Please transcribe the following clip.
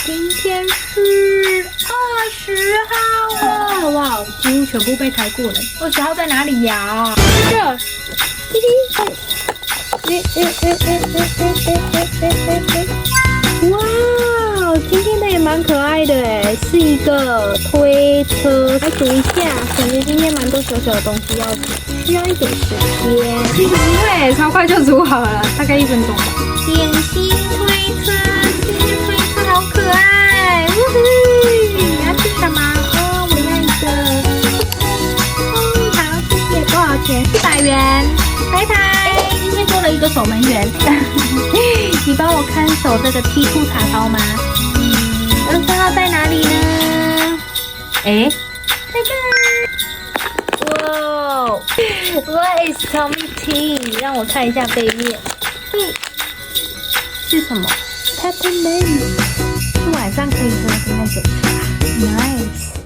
今天是20号了，哇，几乎全部被开过了。20号在哪里呀？这，嘿嘿，哇，今天的也蛮可爱的哎，是一个推车。来煮一下，感觉今天蛮多小小的东西要煮，需要一点时间。不会，超快就煮好了，大概1分钟吧。点心推车，点心推车好可爱，呜呼！你要吃什么？哦，我要一个。好，谢谢。多少钱？400元。拜拜。今天多了一个守门员。你帮我看守这个剔兔茶包吗？20号在哪里呢？哎，在这儿。哇 ，What is Tommy Tea？ 让我看一下背面。是什么 ？Peppermint， 是晚上可以喝的那种茶。Nice。